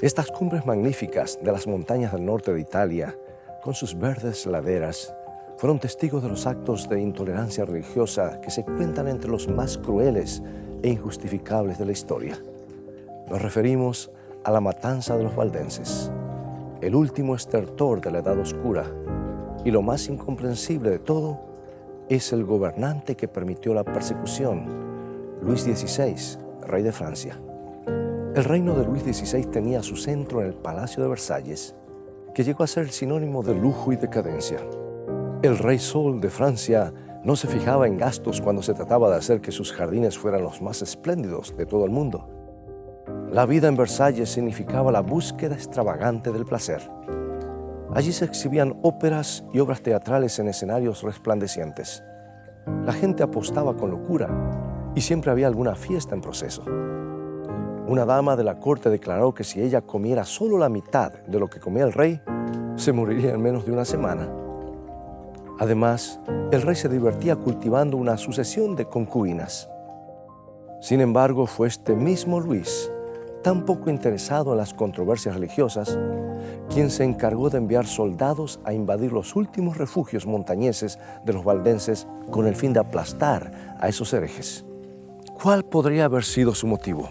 Estas cumbres magníficas de las montañas del norte de Italia, con sus verdes laderas, fueron testigos de los actos de intolerancia religiosa que se cuentan entre los más crueles e injustificables de la historia. Nos referimos a la matanza de los valdenses, el último estertor de la Edad Oscura, y lo más incomprensible de todo es el gobernante que permitió la persecución, Luis XVI, rey de Francia. El reino de Luis XVI tenía su centro en el Palacio de Versalles, que llegó a ser sinónimo de lujo y decadencia. El rey Sol de Francia no se fijaba en gastos cuando se trataba de hacer que sus jardines fueran los más espléndidos de todo el mundo. La vida en Versalles significaba la búsqueda extravagante del placer. Allí se exhibían óperas y obras teatrales en escenarios resplandecientes. La gente apostaba con locura y siempre había alguna fiesta en proceso. Una dama de la corte declaró que si ella comiera solo la mitad de lo que comía el rey, se moriría en menos de una semana. Además, el rey se divertía cultivando una sucesión de concubinas. Sin embargo, fue este mismo Luis, tan poco interesado en las controversias religiosas, quien se encargó de enviar soldados a invadir los últimos refugios montañeses de los valdenses con el fin de aplastar a esos herejes. ¿Cuál podría haber sido su motivo?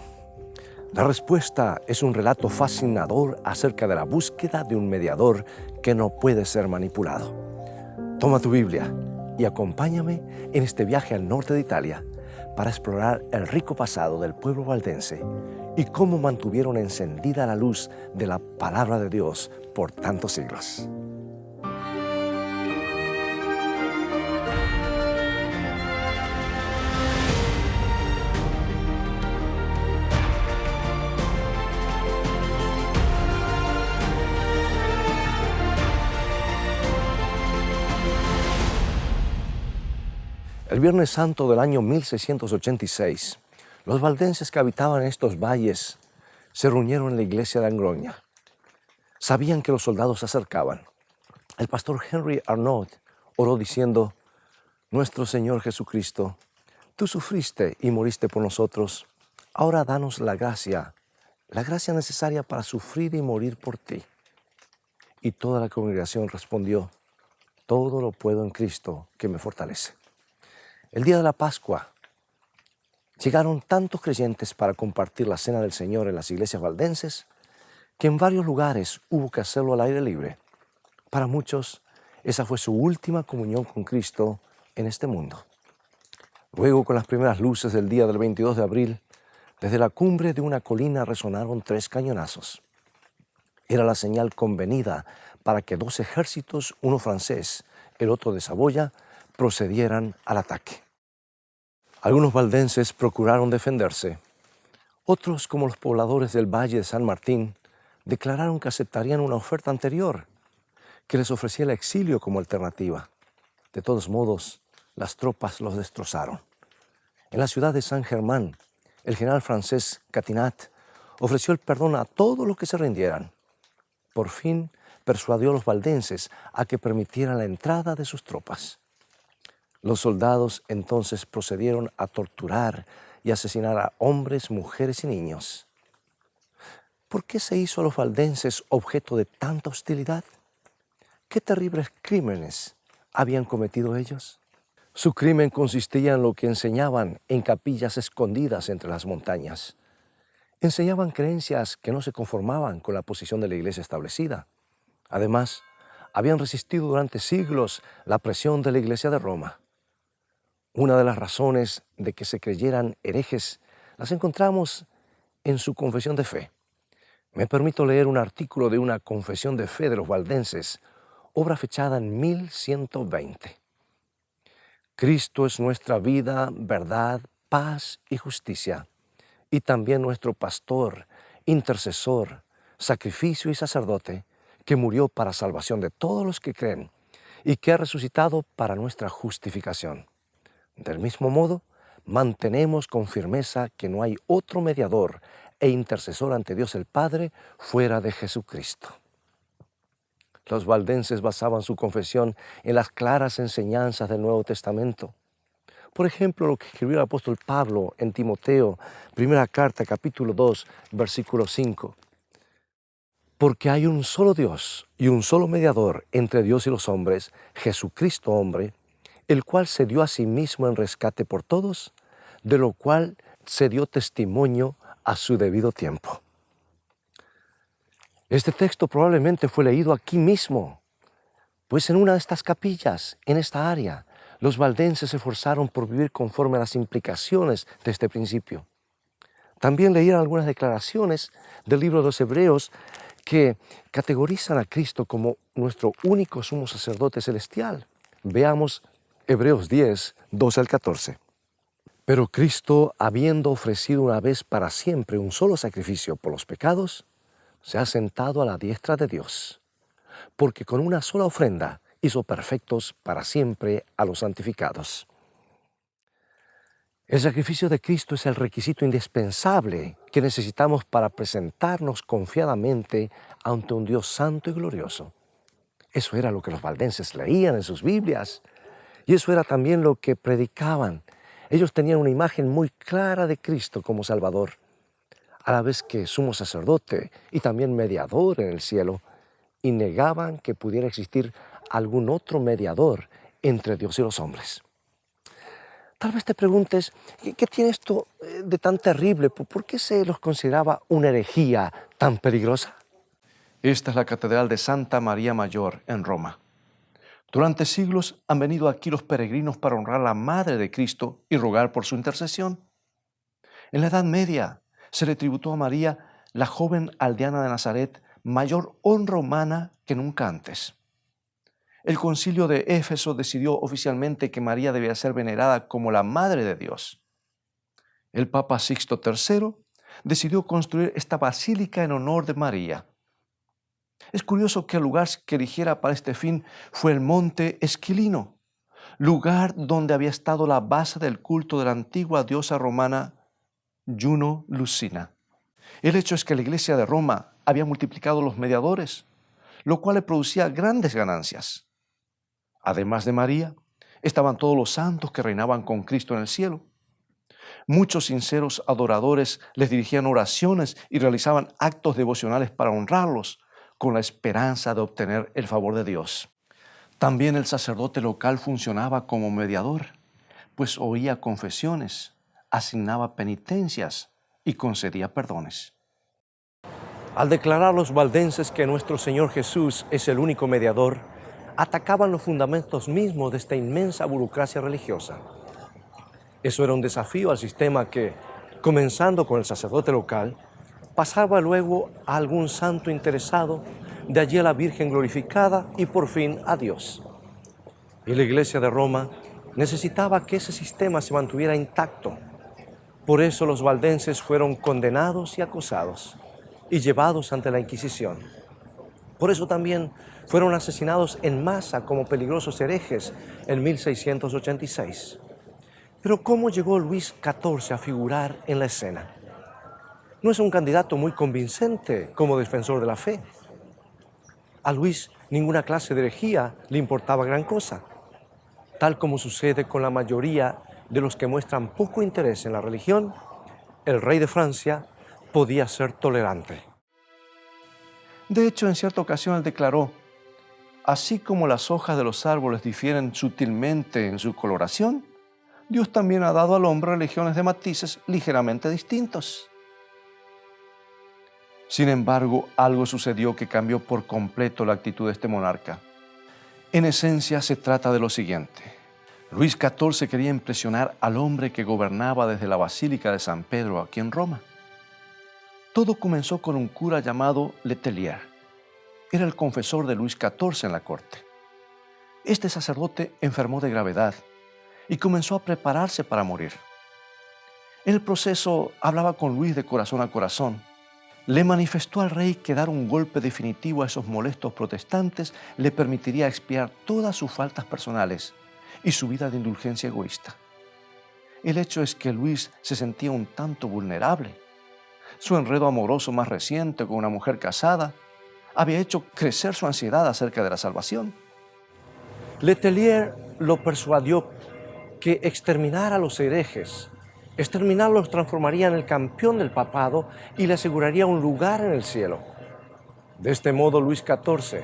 La respuesta es un relato fascinador acerca de la búsqueda de un mediador que no puede ser manipulado. Toma tu Biblia y acompáñame en este viaje al norte de Italia para explorar el rico pasado del pueblo valdense y cómo mantuvieron encendida la luz de la palabra de Dios por tantos siglos. El Viernes Santo del año 1686, los valdenses que habitaban estos valles se reunieron en la iglesia de Angroña. Sabían que los soldados se acercaban. El pastor Henry Arnaud oró diciendo: Nuestro Señor Jesucristo, tú sufriste y moriste por nosotros. Ahora danos la gracia necesaria para sufrir y morir por ti. Y toda la congregación respondió: Todo lo puedo en Cristo que me fortalece. El día de la Pascua, llegaron tantos creyentes para compartir la cena del Señor en las iglesias valdenses que en varios lugares hubo que hacerlo al aire libre. Para muchos, esa fue su última comunión con Cristo en este mundo. Luego, con las primeras luces del día del 22 de abril, desde la cumbre de una colina resonaron 3 cañonazos. Era la señal convenida para que 2 ejércitos, uno francés, el otro de Saboya, procedieran al ataque. Algunos valdenses procuraron defenderse. Otros, como los pobladores del Valle de San Martín, declararon que aceptarían una oferta anterior, que les ofrecía el exilio como alternativa. De todos modos, las tropas los destrozaron. En la ciudad de San Germán, el general francés Catinat ofreció el perdón a todos los que se rindieran. Por fin, persuadió a los valdenses a que permitieran la entrada de sus tropas. Los soldados entonces procedieron a torturar y asesinar a hombres, mujeres y niños. ¿Por qué se hizo a los valdenses objeto de tanta hostilidad? ¿Qué terribles crímenes habían cometido ellos? Su crimen consistía en lo que enseñaban en capillas escondidas entre las montañas. Enseñaban creencias que no se conformaban con la posición de la iglesia establecida. Además, habían resistido durante siglos la presión de la iglesia de Roma. Una de las razones de que se creyeran herejes las encontramos en su confesión de fe. Me permito leer un artículo de una confesión de fe de los valdenses, obra fechada en 1120. Cristo es nuestra vida, verdad, paz y justicia, y también nuestro pastor, intercesor, sacrificio y sacerdote, que murió para salvación de todos los que creen y que ha resucitado para nuestra justificación. Del mismo modo, mantenemos con firmeza que no hay otro mediador e intercesor ante Dios el Padre fuera de Jesucristo. Los valdenses basaban su confesión en las claras enseñanzas del Nuevo Testamento. Por ejemplo, lo que escribió el apóstol Pablo en Timoteo, primera carta, capítulo 2, versículo 5. Porque hay un solo Dios y un solo mediador entre Dios y los hombres, Jesucristo hombre, el cual se dio a sí mismo en rescate por todos, de lo cual se dio testimonio a su debido tiempo. Este texto probablemente fue leído aquí mismo, pues en una de estas capillas, en esta área, los valdenses se esforzaron por vivir conforme a las implicaciones de este principio. También leían algunas declaraciones del libro de los Hebreos que categorizan a Cristo como nuestro único sumo sacerdote celestial. Veamos Hebreos 10, 12 al 14. Pero Cristo, habiendo ofrecido una vez para siempre un solo sacrificio por los pecados, se ha sentado a la diestra de Dios, porque con una sola ofrenda hizo perfectos para siempre a los santificados. El sacrificio de Cristo es el requisito indispensable que necesitamos para presentarnos confiadamente ante un Dios santo y glorioso. Eso era lo que los valdenses leían en sus Biblias y eso era también lo que predicaban. Ellos tenían una imagen muy clara de Cristo como Salvador, a la vez que sumo sacerdote y también mediador en el cielo, y negaban que pudiera existir algún otro mediador entre Dios y los hombres. Tal vez te preguntes, ¿qué tiene esto de tan terrible? ¿Por qué se los consideraba una herejía tan peligrosa? Esta es la Catedral de Santa María Mayor en Roma. Durante siglos han venido aquí los peregrinos para honrar a la Madre de Cristo y rogar por su intercesión. En la Edad Media se le tributó a María, la joven aldeana de Nazaret, mayor honra humana que nunca antes. El concilio de Éfeso decidió oficialmente que María debía ser venerada como la Madre de Dios. El Papa Sixto III decidió construir esta basílica en honor de María. Es curioso que el lugar que eligiera para este fin fue el monte Esquilino, lugar donde había estado la base del culto de la antigua diosa romana Juno Lucina. El hecho es que la Iglesia de Roma había multiplicado los mediadores, lo cual le producía grandes ganancias. Además de María, estaban todos los santos que reinaban con Cristo en el cielo. Muchos sinceros adoradores les dirigían oraciones y realizaban actos devocionales para honrarlos, con la esperanza de obtener el favor de Dios. También el sacerdote local funcionaba como mediador, pues oía confesiones, asignaba penitencias y concedía perdones. Al declarar los valdenses que nuestro Señor Jesús es el único mediador, atacaban los fundamentos mismos de esta inmensa burocracia religiosa. Eso era un desafío al sistema que, comenzando con el sacerdote local, pasaba luego a algún santo interesado, de allí a la Virgen glorificada y por fin a Dios. Y la Iglesia de Roma necesitaba que ese sistema se mantuviera intacto. Por eso los valdenses fueron condenados y acosados y llevados ante la Inquisición. Por eso también fueron asesinados en masa como peligrosos herejes en 1686. Pero ¿cómo llegó Luis XIV a figurar en la escena? No es un candidato muy convincente como defensor de la fe. A Luis ninguna clase de herejía le importaba gran cosa, tal como sucede con la mayoría de los que muestran poco interés en la religión. El rey de Francia podía ser tolerante. De hecho, en cierta ocasión él declaró: así como las hojas de los árboles difieren sutilmente en su coloración, Dios también ha dado al hombre religiones de matices ligeramente distintos. Sin embargo, algo sucedió que cambió por completo la actitud de este monarca. En esencia, se trata de lo siguiente. Luis XIV quería impresionar al hombre que gobernaba desde la Basílica de San Pedro aquí en Roma. Todo comenzó con un cura llamado Letelier. Era el confesor de Luis XIV en la corte. Este sacerdote enfermó de gravedad y comenzó a prepararse para morir. En el proceso hablaba con Luis de corazón a corazón. Le manifestó al rey que dar un golpe definitivo a esos molestos protestantes le permitiría expiar todas sus faltas personales y su vida de indulgencia egoísta. El hecho es que Luis se sentía un tanto vulnerable. Su enredo amoroso más reciente con una mujer casada había hecho crecer su ansiedad acerca de la salvación. Letelier lo persuadió que exterminar a los herejes, exterminarlos transformaría en el campeón del papado y le aseguraría un lugar en el cielo. De este modo, Luis XIV,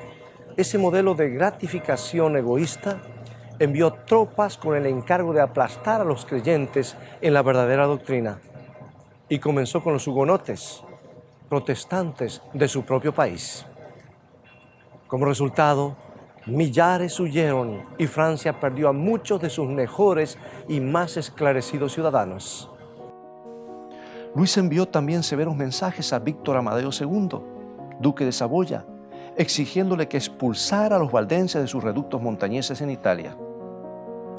ese modelo de gratificación egoísta, envió tropas con el encargo de aplastar a los creyentes en la verdadera doctrina y comenzó con los hugonotes, protestantes de su propio país. Como resultado, millares huyeron y Francia perdió a muchos de sus mejores y más esclarecidos ciudadanos. Luis envió también severos mensajes a Víctor Amadeo II, duque de Saboya, exigiéndole que expulsara a los valdenses de sus reductos montañeses en Italia.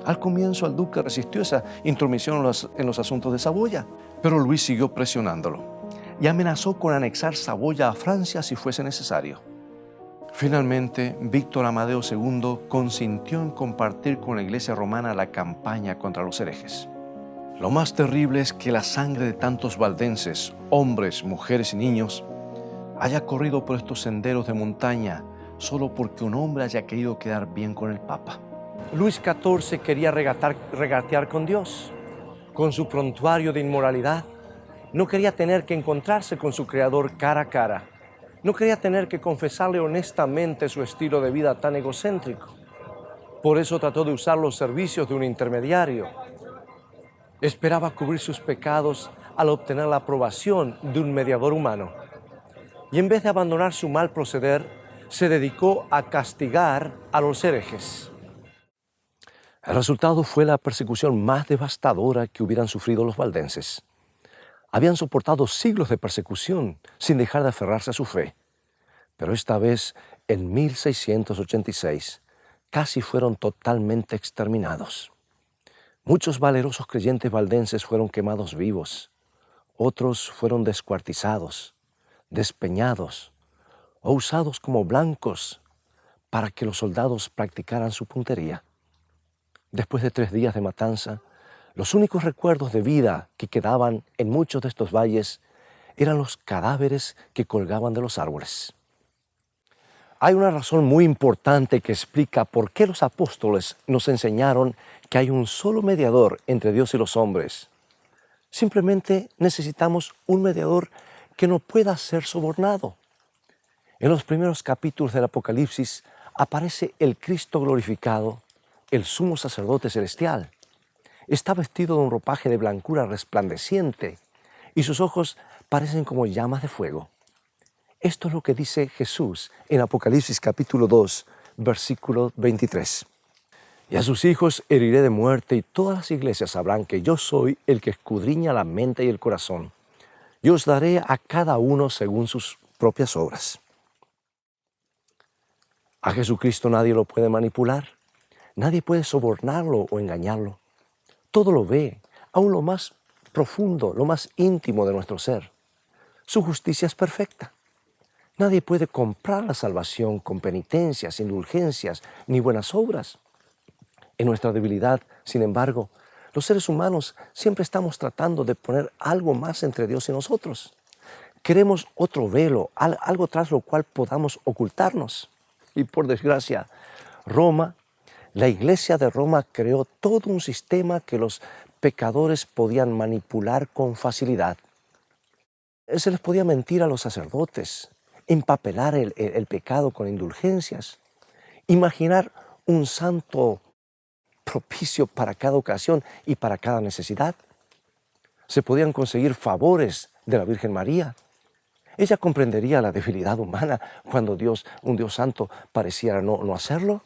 Al comienzo el duque resistió esa intromisión en los asuntos de Saboya, pero Luis siguió presionándolo y amenazó con anexar Saboya a Francia si fuese necesario. Finalmente, Víctor Amadeo II consintió en compartir con la Iglesia romana la campaña contra los herejes. Lo más terrible es que la sangre de tantos valdenses, hombres, mujeres y niños, haya corrido por estos senderos de montaña solo porque un hombre haya querido quedar bien con el Papa. Luis XIV quería regatear con Dios, con su prontuario de inmoralidad. No quería tener que encontrarse con su Creador cara a cara. No quería tener que confesarle honestamente su estilo de vida tan egocéntrico. Por eso trató de usar los servicios de un intermediario. Esperaba cubrir sus pecados al obtener la aprobación de un mediador humano. Y en vez de abandonar su mal proceder, se dedicó a castigar a los herejes. El resultado fue la persecución más devastadora que hubieran sufrido los valdenses. Habían soportado siglos de persecución sin dejar de aferrarse a su fe. Pero esta vez, en 1686, casi fueron totalmente exterminados. Muchos valerosos creyentes valdenses fueron quemados vivos. Otros fueron descuartizados, despeñados o usados como blancos para que los soldados practicaran su puntería. Después de 3 días de matanza, los únicos recuerdos de vida que quedaban en muchos de estos valles eran los cadáveres que colgaban de los árboles. Hay una razón muy importante que explica por qué los apóstoles nos enseñaron que hay un solo mediador entre Dios y los hombres. Simplemente necesitamos un mediador que no pueda ser sobornado. En los primeros capítulos del Apocalipsis aparece el Cristo glorificado, el sumo sacerdote celestial. Está vestido de un ropaje de blancura resplandeciente y sus ojos parecen como llamas de fuego. Esto es lo que dice Jesús en Apocalipsis capítulo 2, versículo 23. Y a sus hijos heriré de muerte y todas las iglesias sabrán que yo soy el que escudriña la mente y el corazón. Yo os daré a cada uno según sus propias obras. A Jesucristo nadie lo puede manipular. Nadie puede sobornarlo o engañarlo. Todo lo ve, aún lo más profundo, lo más íntimo de nuestro ser. Su justicia es perfecta. Nadie puede comprar la salvación con penitencias, indulgencias, ni buenas obras. En nuestra debilidad, sin embargo, los seres humanos siempre estamos tratando de poner algo más entre Dios y nosotros. Queremos otro velo, algo tras lo cual podamos ocultarnos. Y por desgracia, la Iglesia de Roma creó todo un sistema que los pecadores podían manipular con facilidad. Se les podía mentir a los sacerdotes, empapelar el pecado con indulgencias, imaginar un santo propicio para cada ocasión y para cada necesidad. Se podían conseguir favores de la Virgen María. Ella comprendería la debilidad humana cuando un Dios santo, pareciera no hacerlo.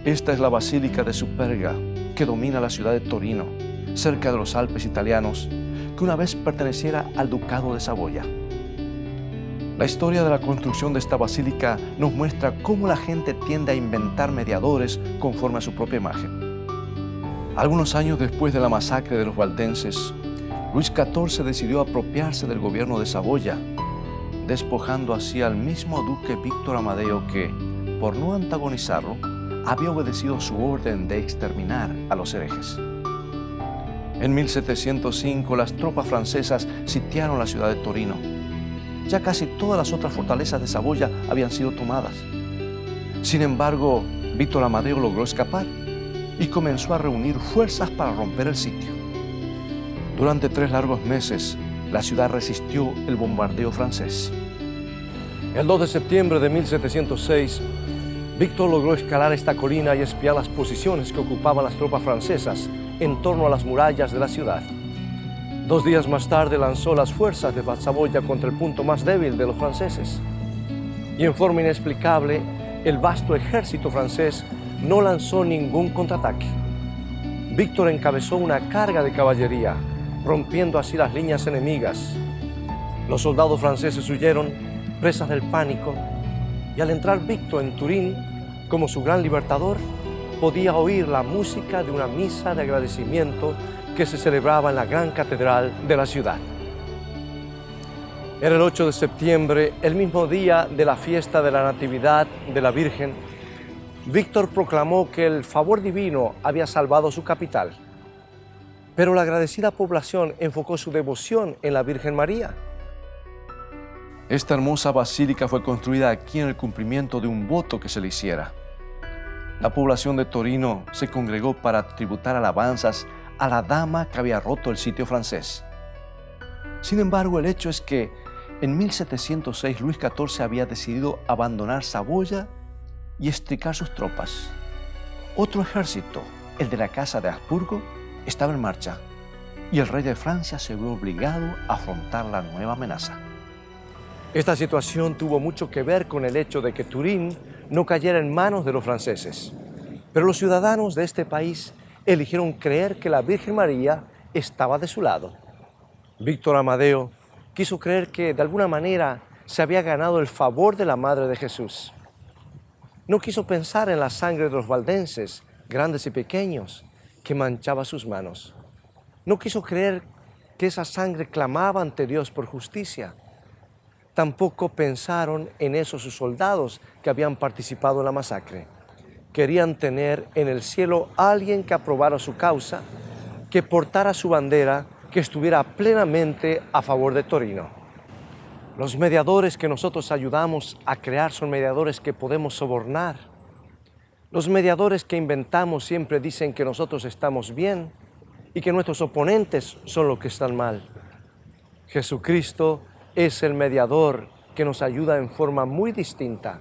Esta es la Basílica de Superga, que domina la ciudad de Torino, cerca de los Alpes italianos, que una vez perteneciera al Ducado de Saboya. La historia de la construcción de esta basílica nos muestra cómo la gente tiende a inventar mediadores conforme a su propia imagen. Algunos años después de la masacre de los valdenses, Luis XIV decidió apropiarse del gobierno de Saboya, despojando así al mismo duque Víctor Amadeo que, por no antagonizarlo, había obedecido su orden de exterminar a los herejes. En 1705 las tropas francesas sitiaron la ciudad de Torino. Ya casi todas las otras fortalezas de Saboya habían sido tomadas. Sin embargo, Víctor Amadeo logró escapar y comenzó a reunir fuerzas para romper el sitio. Durante 3 largos meses, la ciudad resistió el bombardeo francés. El 2 de septiembre de 1706, Víctor logró escalar esta colina y espiar las posiciones que ocupaban las tropas francesas en torno a las murallas de la ciudad. 2 días más tarde lanzó las fuerzas de Saboya contra el punto más débil de los franceses. Y en forma inexplicable, el vasto ejército francés no lanzó ningún contraataque. Víctor encabezó una carga de caballería, rompiendo así las líneas enemigas. Los soldados franceses huyeron, presas del pánico, y al entrar Víctor en Turín, como su gran libertador, podía oír la música de una misa de agradecimiento que se celebraba en la gran catedral de la ciudad. Era el 8 de septiembre, el mismo día de la fiesta de la Natividad de la Virgen. Víctor proclamó que el favor divino había salvado su capital. Pero la agradecida población enfocó su devoción en la Virgen María. Esta hermosa basílica fue construida aquí en el cumplimiento de un voto que se le hiciera. La población de Torino se congregó para tributar alabanzas a la dama que había roto el sitio francés. Sin embargo, el hecho es que en 1706 Luis XIV había decidido abandonar Saboya y extricar sus tropas. Otro ejército, el de la Casa de Habsburgo, estaba en marcha y el rey de Francia se vio obligado a afrontar la nueva amenaza. Esta situación tuvo mucho que ver con el hecho de que Turín no cayera en manos de los franceses. Pero los ciudadanos de este país eligieron creer que la Virgen María estaba de su lado. Víctor Amadeo quiso creer que de alguna manera se había ganado el favor de la Madre de Jesús. No quiso pensar en la sangre de los valdenses, grandes y pequeños, que manchaba sus manos. No quiso creer que esa sangre clamaba ante Dios por justicia. Tampoco pensaron en esos soldados que habían participado en la masacre. Querían tener en el cielo a alguien que aprobara su causa, que portara su bandera, que estuviera plenamente a favor de Torino. Los mediadores que nosotros ayudamos a crear son mediadores que podemos sobornar. Los mediadores que inventamos siempre dicen que nosotros estamos bien y que nuestros oponentes son los que están mal. Jesucristo es el mediador que nos ayuda en forma muy distinta.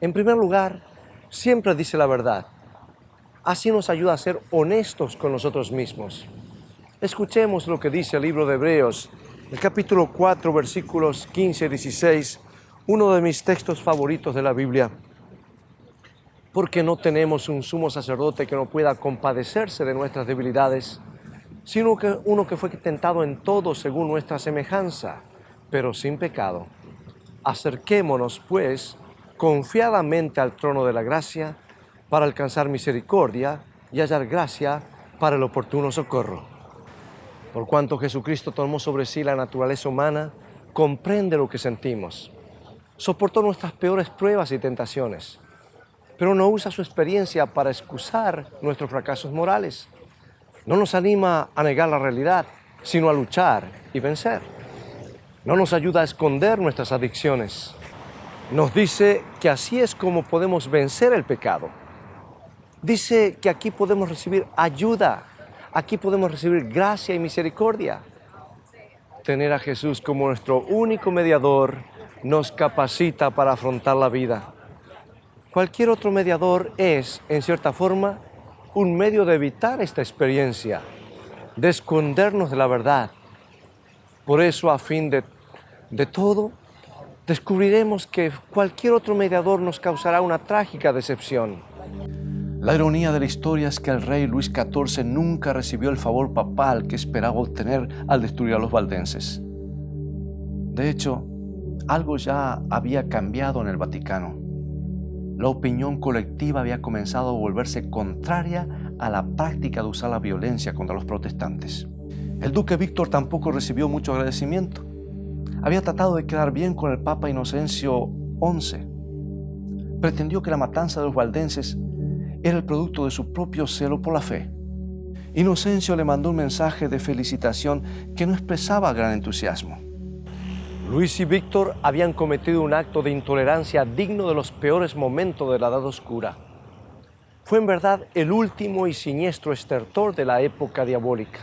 En primer lugar, siempre dice la verdad. Así nos ayuda a ser honestos con nosotros mismos. Escuchemos lo que dice el libro de Hebreos, el capítulo 4, versículos 15 y 16, uno de mis textos favoritos de la Biblia. Porque no tenemos un sumo sacerdote que no pueda compadecerse de nuestras debilidades, sino que uno que fue tentado en todo según nuestra semejanza, pero sin pecado. Acerquémonos, pues, confiadamente al trono de la gracia para alcanzar misericordia y hallar gracia para el oportuno socorro. Por cuanto Jesucristo tomó sobre sí la naturaleza humana, comprende lo que sentimos. Soportó nuestras peores pruebas y tentaciones, pero no usa su experiencia para excusar nuestros fracasos morales. No nos anima a negar la realidad, sino a luchar y vencer. No nos ayuda a esconder nuestras adicciones. Nos dice que así es como podemos vencer el pecado. Dice que aquí podemos recibir ayuda, aquí podemos recibir gracia y misericordia. Tener a Jesús como nuestro único mediador nos capacita para afrontar la vida. Cualquier otro mediador es, en cierta forma, un medio de evitar esta experiencia, de escondernos de la verdad. Por eso, a fin de todo, descubriremos que cualquier otro mediador nos causará una trágica decepción. La ironía de la historia es que el rey Luis XIV nunca recibió el favor papal que esperaba obtener al destruir a los valdenses. De hecho, algo ya había cambiado en el Vaticano. La opinión colectiva había comenzado a volverse contraria a la práctica de usar la violencia contra los protestantes. El duque Víctor tampoco recibió mucho agradecimiento. Había tratado de quedar bien con el Papa Inocencio XI. Pretendió que la matanza de los valdenses era el producto de su propio celo por la fe. Inocencio le mandó un mensaje de felicitación que no expresaba gran entusiasmo. Luis y Víctor habían cometido un acto de intolerancia digno de los peores momentos de la Edad Oscura. Fue en verdad el último y siniestro estertor de la época diabólica.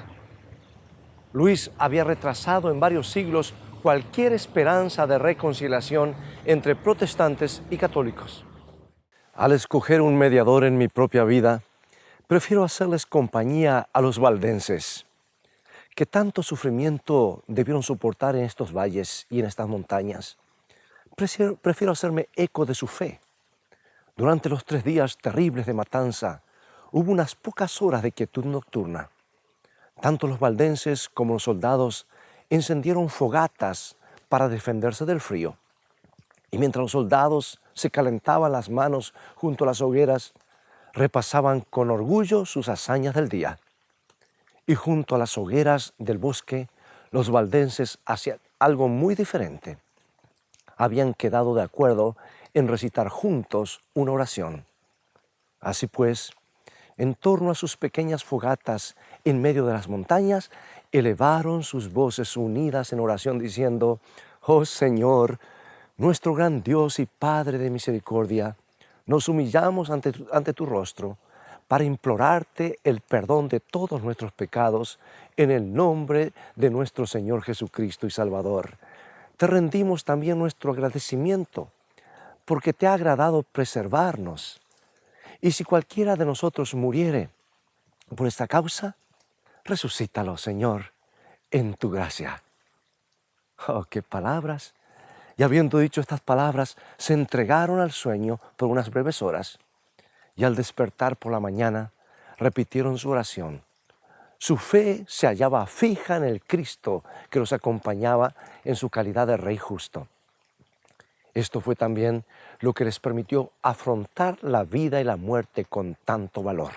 Luis había retrasado en varios siglos cualquier esperanza de reconciliación entre protestantes y católicos. Al escoger un mediador en mi propia vida, prefiero hacerles compañía a los valdenses, que tanto sufrimiento debieron soportar en estos valles y en estas montañas. Prefiero hacerme eco de su fe. Durante los 3 días terribles de matanza, hubo unas pocas horas de quietud nocturna. Tanto los valdenses como los soldados encendieron fogatas para defenderse del frío. Y mientras los soldados se calentaban las manos junto a las hogueras, repasaban con orgullo sus hazañas del día. Y junto a las hogueras del bosque, los valdenses hacían algo muy diferente. Habían quedado de acuerdo en recitar juntos una oración. Así pues, en torno a sus pequeñas fogatas en medio de las montañas, elevaron sus voces unidas en oración diciendo: «Oh Señor, nuestro gran Dios y Padre de misericordia, nos humillamos ante tu rostro para implorarte el perdón de todos nuestros pecados en el nombre de nuestro Señor Jesucristo y Salvador. Te rendimos también nuestro agradecimiento porque te ha agradado preservarnos. Y si cualquiera de nosotros muriere por esta causa, resucítalo, Señor, en tu gracia». ¡Oh, qué palabras! Y habiendo dicho estas palabras, se entregaron al sueño por unas breves horas. Y al despertar por la mañana, repitieron su oración. Su fe se hallaba fija en el Cristo que los acompañaba en su calidad de Rey justo. Esto fue también lo que les permitió afrontar la vida y la muerte con tanto valor.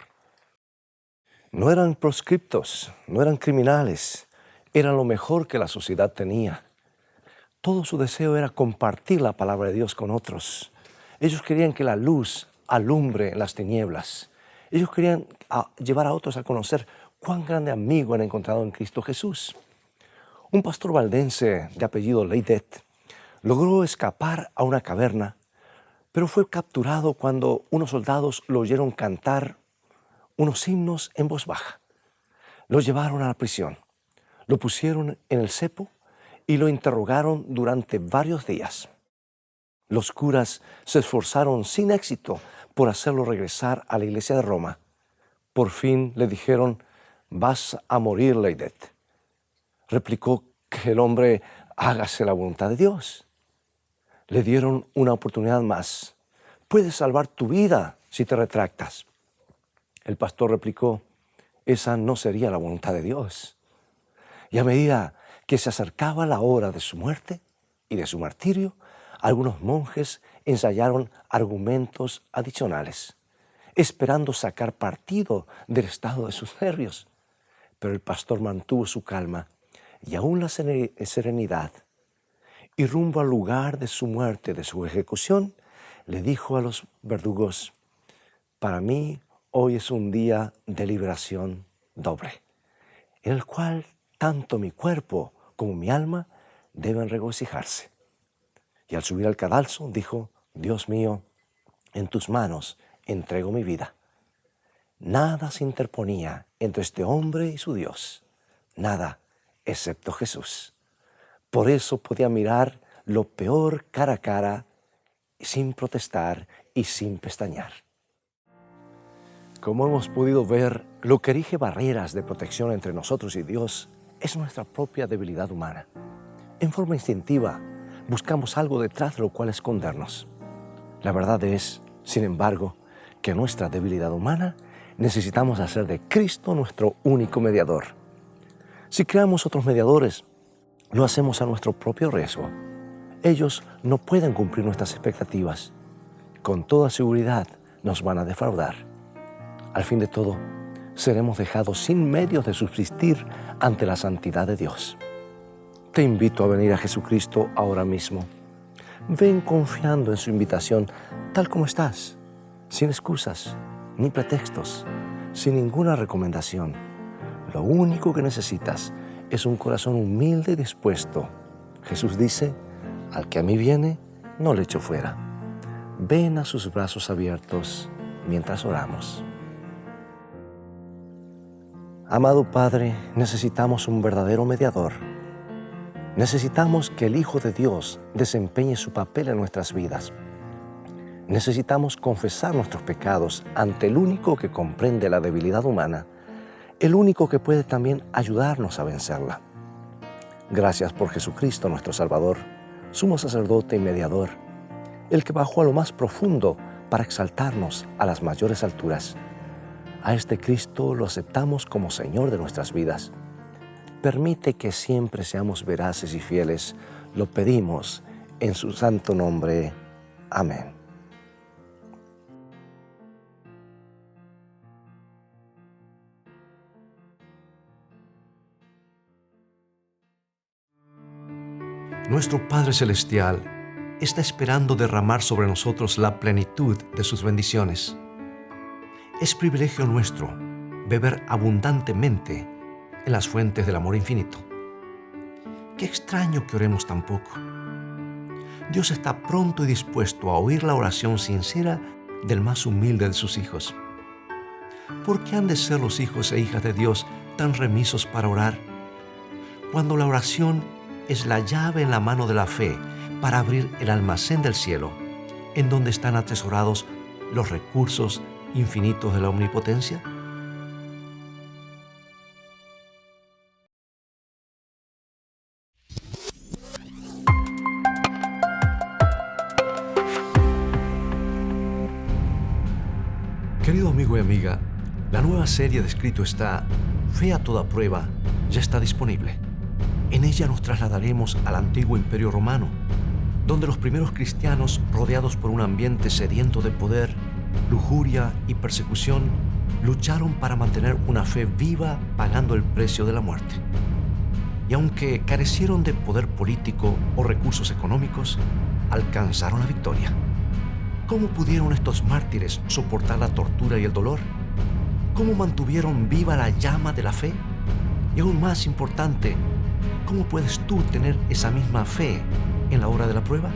No eran proscriptos, no eran criminales, eran lo mejor que la sociedad tenía. Todo su deseo era compartir la palabra de Dios con otros. Ellos querían que la luz alumbre en las tinieblas. Ellos querían llevar a otros a conocer cuán grande amigo han encontrado en Cristo Jesús. Un pastor valdense de apellido Leidet logró escapar a una caverna, pero fue capturado cuando unos soldados lo oyeron cantar unos himnos en voz baja. Lo llevaron a la prisión, lo pusieron en el cepo y lo interrogaron durante varios días. Los curas se esforzaron sin éxito por hacerlo regresar a la iglesia de Roma. Por fin le dijeron: «Vas a morir, Leidet». Replicó que el hombre hágase la voluntad de Dios. Le dieron una oportunidad más. «Puedes salvar tu vida si te retractas». El pastor replicó: «Esa no sería la voluntad de Dios». Y a medida que se acercaba la hora de su muerte y de su martirio, algunos monjes ensayaron argumentos adicionales, esperando sacar partido del estado de sus nervios. Pero el pastor mantuvo su calma y aún la serenidad. Y rumbo al lugar de su muerte, de su ejecución, le dijo a los verdugos: «Para mí hoy es un día de liberación doble, en el cual tanto mi cuerpo como mi alma deben regocijarse». Y al subir al cadalso dijo: «Dios mío, en tus manos entrego mi vida». Nada se interponía entre este hombre y su Dios, nada excepto Jesús. Por eso podía mirar lo peor cara a cara, sin protestar y sin pestañear. Como hemos podido ver, lo que erige barreras de protección entre nosotros y Dios es nuestra propia debilidad humana. En forma instintiva, buscamos algo detrás de lo cual escondernos. La verdad es, sin embargo, que en nuestra debilidad humana necesitamos hacer de Cristo nuestro único mediador. Si creamos otros mediadores, lo hacemos a nuestro propio riesgo. Ellos no pueden cumplir nuestras expectativas. Con toda seguridad nos van a defraudar. Al fin de todo, seremos dejados sin medios de subsistir ante la santidad de Dios. Te invito a venir a Jesucristo ahora mismo. Ven confiando en su invitación tal como estás, sin excusas ni pretextos, sin ninguna recomendación. Lo único que necesitas es un corazón humilde y dispuesto. Jesús dice: «Al que a mí viene, no le echo fuera». Ven a sus brazos abiertos mientras oramos. Amado Padre, necesitamos un verdadero mediador. Necesitamos que el Hijo de Dios desempeñe su papel en nuestras vidas. Necesitamos confesar nuestros pecados ante el único que comprende la debilidad humana, el único que puede también ayudarnos a vencerla. Gracias por Jesucristo nuestro Salvador, sumo sacerdote y mediador, el que bajó a lo más profundo para exaltarnos a las mayores alturas. A este Cristo lo aceptamos como Señor de nuestras vidas. Permite que siempre seamos veraces y fieles. Lo pedimos en su santo nombre. Amén. Nuestro Padre Celestial está esperando derramar sobre nosotros la plenitud de sus bendiciones. Es privilegio nuestro beber abundantemente en las fuentes del amor infinito. Qué extraño que oremos tan poco. Dios está pronto y dispuesto a oír la oración sincera del más humilde de sus hijos. ¿Por qué han de ser los hijos e hijas de Dios tan remisos para orar? Cuando la oración es la llave en la mano de la fe para abrir el almacén del cielo, en donde están atesorados los recursos infinitos de la omnipotencia. Querido amigo y amiga, la nueva serie de Escrito está, Fe a toda prueba, ya está disponible. En ella nos trasladaremos al antiguo Imperio Romano, donde los primeros cristianos, rodeados por un ambiente sediento de poder, lujuria y persecución, lucharon para mantener una fe viva pagando el precio de la muerte. Y aunque carecieron de poder político o recursos económicos, alcanzaron la victoria. ¿Cómo pudieron estos mártires soportar la tortura y el dolor? ¿Cómo mantuvieron viva la llama de la fe? Y aún más importante, ¿cómo puedes tú tener esa misma fe en la hora de la prueba?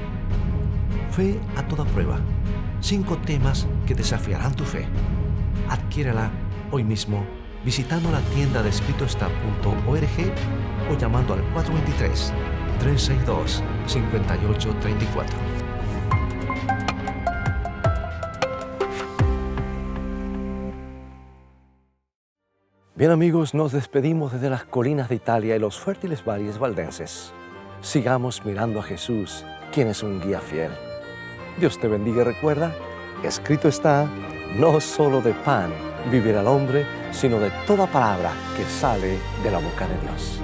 Fe a toda prueba. 5 temas que desafiarán tu fe. Adquiérela hoy mismo visitando la tienda de escritoestá.org o llamando al 423-362-5834. Bien amigos, nos despedimos desde las colinas de Italia y los fértiles valles valdenses. Sigamos mirando a Jesús, quien es un guía fiel. Dios te bendiga y recuerda, escrito está, no solo de pan vivirá el hombre, sino de toda palabra que sale de la boca de Dios.